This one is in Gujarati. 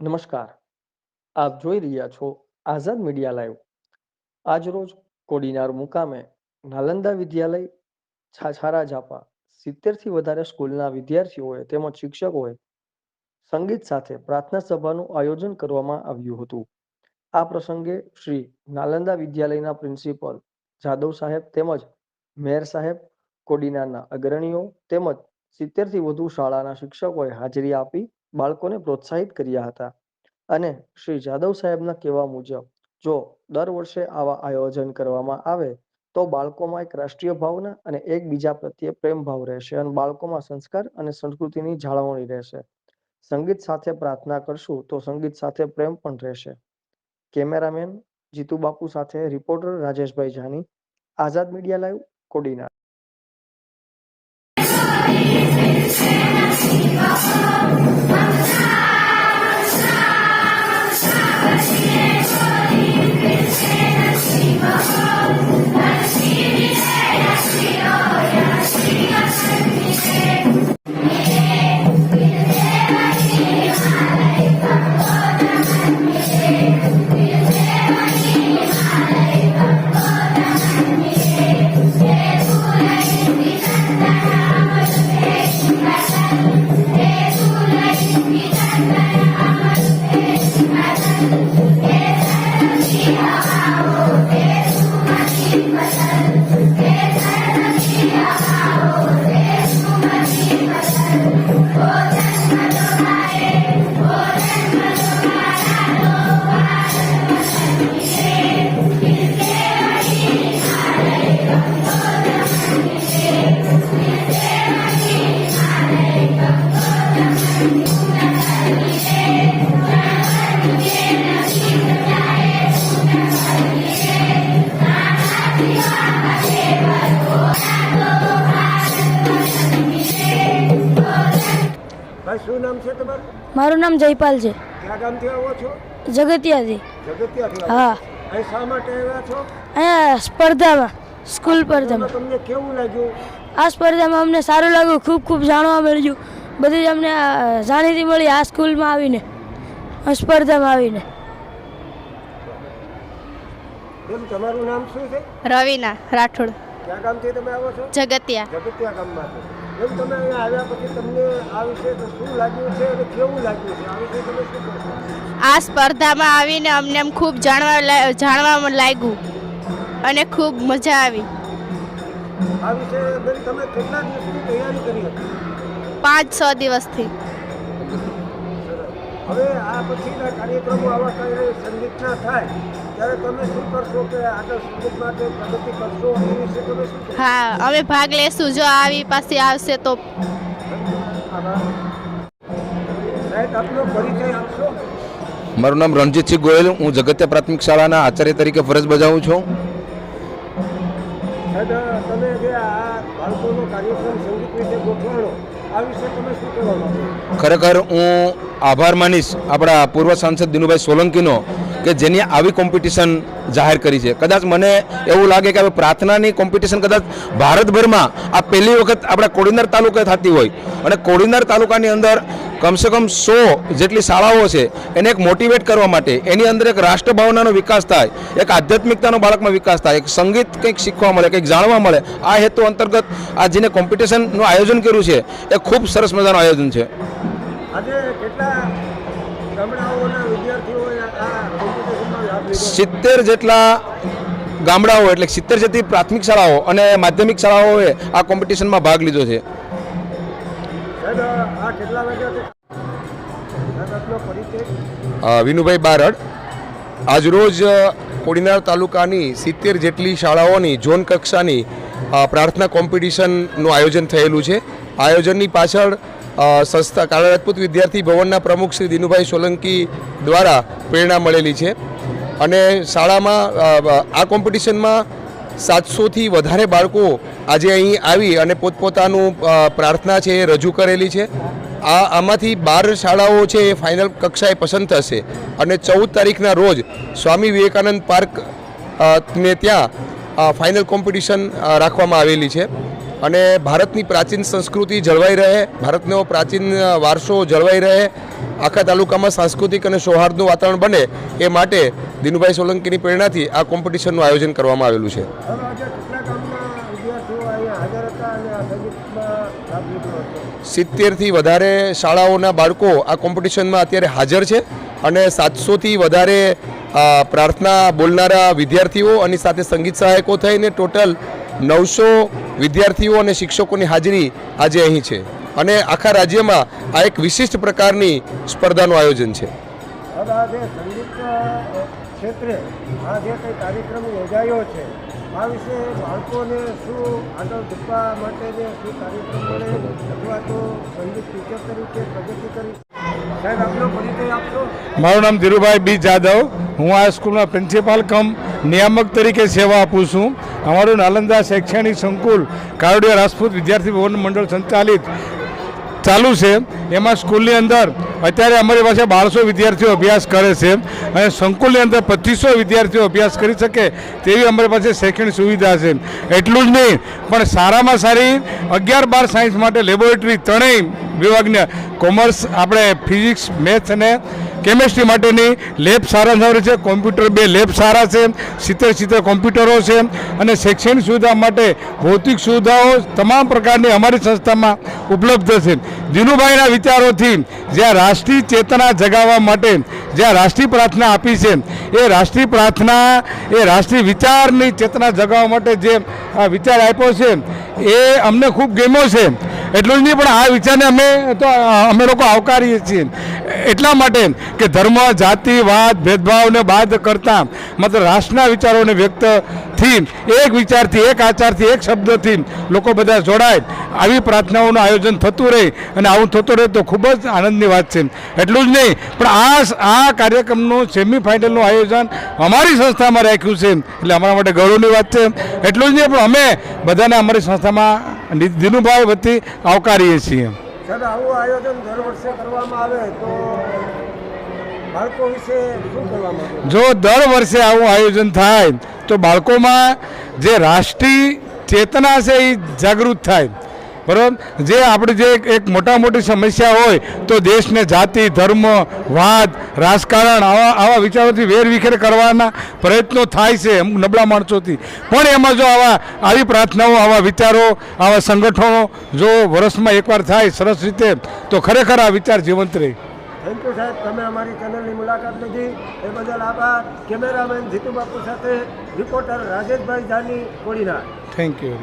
નમસ્કાર. આપ જોઈ રહ્યા છો આઝાદ મીડિયા લાઈવ. આજરોજ કોડીનાર મુકામે નાલંદા વિદ્યાલય છાછારા ઝાપા 70થી વધારે સ્કૂલના વિદ્યાર્થીઓએ તેમજ શિક્ષકોએ સંગીત સાથે પ્રાર્થના સભાનું આયોજન કરવામાં આવ્યું હતું. આ પ્રસંગે શ્રી નાલંદા વિદ્યાલયના પ્રિન્સિપલ જાદવ સાહેબ તેમજ મેયર સાહેબ, કોડીનારના અગ્રણીઓ તેમજ 70થી વધુ શાળાના શિક્ષકોએ હાજરી આપી બાળકોને પ્રોત્સાહિત કર્યા હતા. અને શ્રી જાદવ સાહેબના કહેવા મુજબ જો દર વર્ષે આવા આયોજન કરવામાં આવે તો બાળકોમાં એક રાષ્ટ્રીય ભાવના અને એકબીજા પ્રત્યે પ્રેમ ભાવ રહેશે અને બાળકોમાં સંસ્કાર અને સંસ્કૃતિની જાળવણી રહેશે. સંગીત સાથે પ્રાર્થના કરશું તો સંગીત સાથે પ્રેમ પણ રહેશે. કેમેરામેન જીતુ બાપુ સાથે રિપોર્ટર રાજેશભાઈ જાની, આઝાદ મીડિયા લાઈવ, કોડીનાર. શું નામ છે તમારું? મારું નામ જયપાલ છે. ક્યાં ગામથી આવો છો? જગતિયાથી. જગતિયાથી આવો? હા. અહીં શા માટે આવ્યા છો? અહીંયા સ્પર્ધામાં, સ્કૂલ સ્પર્ધામાં. તમને કેવું લાગ્યું? આ સ્પર્ધામાં અમને સારું લાગ્યું, ખૂબ ખૂબ જાણવા મળ્યું. બધી જ અમને જાણીતી મળી આ સ્કૂલમાં આવીને, આ સ્પર્ધામાં આવીને. બેન, તમારું નામ શું છે? રવીના રાઠોડ. ક્યાં ગામથી તમે આવો છો? જગતિયા. જગતિયા ગામમાંથી. બેન, તમે અહીંયા આવ્યા પછી તમને આ વિશે શું લાગ્યું છે અને કેવું લાગ્યું છે? આ વિશે તમે શું કહેશો? આ સ્પર્ધામાં આવીને અમને ખૂબ જાણવા લાગ્યું અને ખૂબ મજા આવી. આ વિશે બેન તમે કેટલા દિવસની તૈયારી કરી હતી? 5-6 દિવસથી. હવે આ પછીના કાર્યક્રમો આવા કંઈ સંગીતના થાય ત્યારે તમે શું કરશો કે આગળ સંગીત માટે પ્રગતિ કરશો એ વિશે તમે શું કહેશો? હા, અમે ભાગ લેશું જો આવી પાસે આવશે તો. સાહેબ, આપનો પરિચય આપશો? મારું નામ રણજીતસિંહ ગોયલ, હું જગત્યા પ્રાથમિક શાળાના આચાર્ય તરીકે ફરજ બજાવું છું. સાહેબ, તમે જે આ બાળકોનો કાર્યક્રમ સંગીત વિશે ગોઠવાણો આ વિશે તમે શું કહેવા માંગો? ખરેખર હું આભાર માનીશ આપણા પૂર્વ સાંસદ દિનુભાઈ સોલંકીનો કે જેની આવી કોમ્પિટિશન જાહેર કરી છે. કદાચ મને એવું લાગે કે હવે પ્રાર્થનાની કોમ્પિટિશન કદાચ ભારતભરમાં આ પહેલી વખત આપણા કોડીનાર તાલુકે થતી હોય અને કોડીનાર તાલુકાની અંદર કમસે કમ 100 જેટલી શાળાઓ છે એને એક મોટિવેટ કરવા માટે, એની અંદર એક રાષ્ટ્રભાવનાનો વિકાસ થાય, એક આધ્યાત્મિકતાનો બાળકમાં વિકાસ થાય, એક સંગીત કંઈક શીખવા મળે, કંઈક જાણવા મળે, આ હેતુ અંતર્ગત આ જેને કોમ્પિટિશનનું આયોજન કર્યું છે એ ખૂબ સરસ મજાનું આયોજન છે. આજે કેટલા ગામડાઓના વિદ્યાર્થીઓએ આ કોમ્પિટિશનમાં ભાગ લીધો? 70 જેટલા ગામડાઓ એટલે 70 જેટલી પ્રાથમિક શાળાઓ અને માધ્યમિક શાળાઓએ આ કોમ્પિટિશનમાં ભાગ લીધો છે. સાહેબ, આ કેટલા વાગ્યાથી? સાહેબ, આપનો પરિચય? વિનુભાઈ બારડ. આજરોજ કોડીનાર તાલુકાની 70 જેટલી શાળાઓની ઝોન કક્ષાની પ્રાર્થના કોમ્પિટિશનનું આયોજન થયેલું છે. આયોજનની પાછળ સંસ્થા કાળા રાજપૂત વિદ્યાર્થી ભવનના પ્રમુખ શ્રી દિનુભાઈ સોલંકી દ્વારા પ્રેરણા મળેલી છે અને શાળામાં આ કોમ્પિટિશનમાં 700થી વધારે બાળકો આજે અહીં આવી અને પોતપોતાનું પ્રાર્થના છે એ રજૂ કરેલી છે. આમાંથી 12 શાળાઓ છે એ ફાઇનલ કક્ષાએ પસંદ થશે અને 14 તારીખના રોજ સ્વામી વિવેકાનંદ પાર્ક ને ત્યાં ફાઇનલ કોમ્પિટિશન રાખવામાં આવેલી છે અને ભારતની પ્રાચીન સંસ્કૃતિ જળવાઈ રહે, ભારતનો પ્રાચીન વારસો જળવાઈ રહે, આખા તાલુકામાં સાંસ્કૃતિક અને સૌહાર્દનું વાતાવરણ બને એ માટે દિનુભાઈ સોલંકીની પ્રેરણાથી આ કોમ્પિટિશનનું આયોજન કરવામાં આવેલું છે. હવે આજે કેટલા ગામના વિદ્યાર્થીઓ અહીંયા હાજર હતા અને આ સંગીતમાં ભાગ લીધો હતો? 70થી વધારે શાળાઓના બાળકો આ કોમ્પિટિશનમાં અત્યારે હાજર છે અને 700થી વધારે પ્રાર્થના બોલનારા વિદ્યાર્થીઓ અને સાથે સંગીત સહાયકો થઈને ટોટલ 900 વિદ્યાર્થીઓ અને શિક્ષકોની હાજરી આજે અહીં છે અને આખા રાજ્યમાં આ એક વિશિષ્ટ પ્રકારની સ્પર્ધાનું આયોજન છે. હવે આ જે સંગીત ક્ષેત્રે આ જે કંઈ કાર્યક્રમ યોજાયો છે આ વિશે બાળકોને શું આગળ વધવા માટે જે શું કાર્યક્રમ મળે અથવા તો સંગીત ટીચર તરીકે પ્રગતિ કરી? સાહેબ, આપનો પરિચય આપશો? મારું નામ ધીરુભાઈ બી જાદવ. હું આ સ્કૂલના પ્રિન્સિપાલ કમ નિયામક તરીકે સેવા આપું છું. અમારું નાલંદા શૈક્ષણિક સંકુલ કારોડિયા રાજપૂત વિદ્યાર્થી ભવન મંડળ સંચાલિત ચાલુ છે. એમાં સ્કૂલની અંદર અત્યારે અમારી પાસે 1200 વિદ્યાર્થીઓ અભ્યાસ કરે છે અને સંકુલની અંદર 2500 વિદ્યાર્થીઓ અભ્યાસ કરી શકે તેવી અમારી પાસે શૈક્ષણિક સુવિધા છે. એટલું જ નહીં પણ સારામાં સારી 11-12 સાયન્સ માટે લેબોરેટરી ત્રણેય વિભાગને કોમર્સ, આપણે ફિઝિક્સ, મેથ્સ અને કેમેસ્ટ્રી માટેની લેબ સારા સારી છે. કોમ્પ્યુટર 2 લેબ સારા છે, 70 કોમ્પ્યુટરો છે અને શૈક્ષણિક સુવિધા માટે ભૌતિક સુવિધાઓ તમામ પ્રકારની અમારી સંસ્થામાં ઉપલબ્ધ છે. દિનુભાઈના વિચારોથી જ્યાં રાષ્ટ્રીય ચેતના જગાવવા માટે જ્યાં રાષ્ટ્રીય પ્રાર્થના આપી છે એ રાષ્ટ્રીય પ્રાર્થના એ રાષ્ટ્રીય વિચારની ચેતના જગાવવા માટે જે આ વિચાર આપ્યો છે એ અમને ખૂબ ગમ્યો છે. એટલું જ નહીં પણ આ વિચારને અમે લોકો આવકારીએ છીએ એટલા માટે કે ધર્મ, જાતિ, વાદ, ભેદભાવને બાદ કરતાં માત્ર રાષ્ટ્રના વિચારોને વ્યક્ત થી એક વિચારથી, એક આચારથી, એક શબ્દથી લોકો બધા જોડાય આવી પ્રાર્થનાઓનું આયોજન થતું રહે અને આવું થતું રહે તો ખૂબ જ આનંદની વાત છે. એટલું જ નહીં પણ આ કાર્યક્રમનું સેમિફાઇનલનું આયોજન અમારી સંસ્થામાં રાખ્યું છે એટલે અમારા માટે ગૌરવની વાત છે. એટલું જ નહીં પણ અમે બધાને અમારી સંસ્થામાં દિનુભાઈ વતી આવકારીએ છીએ. સાહેબ, આવું આયોજન દર વર્ષે કરવામાં આવે તો બાળકો વિશે શું કરવામાં આવે? જો દર વર્ષે આવું આયોજન થાય તો બાળકોમાં જે રાષ્ટ્રીય ચેતના છે એ જાગૃત થાય. બરાબર, જે આપણી જે એક મોટી સમસ્યા હોય તો દેશને જાતિ, ધર્મ, વાદ, રાજકારણ આવા વિચારોથી વેરવિખેર કરવાના પ્રયત્નો થાય છે અમુક નબળા માણસોથી. પણ એમાં જો આવી પ્રાર્થનાઓ, આવા વિચારો, આવા સંગઠનો જો વર્ષમાં એકવાર થાય સરસ રીતે તો ખરેખર આ વિચાર જીવંત રહે. થેન્ક યુ સાહેબ, તમે અમારી ચેનલની મુલાકાત લીધી એ બદલ આભાર. કેમેરામેન જીતુ બાપુ સાથે reporter Rajeshbhai Jani, Kodinar. Thank you.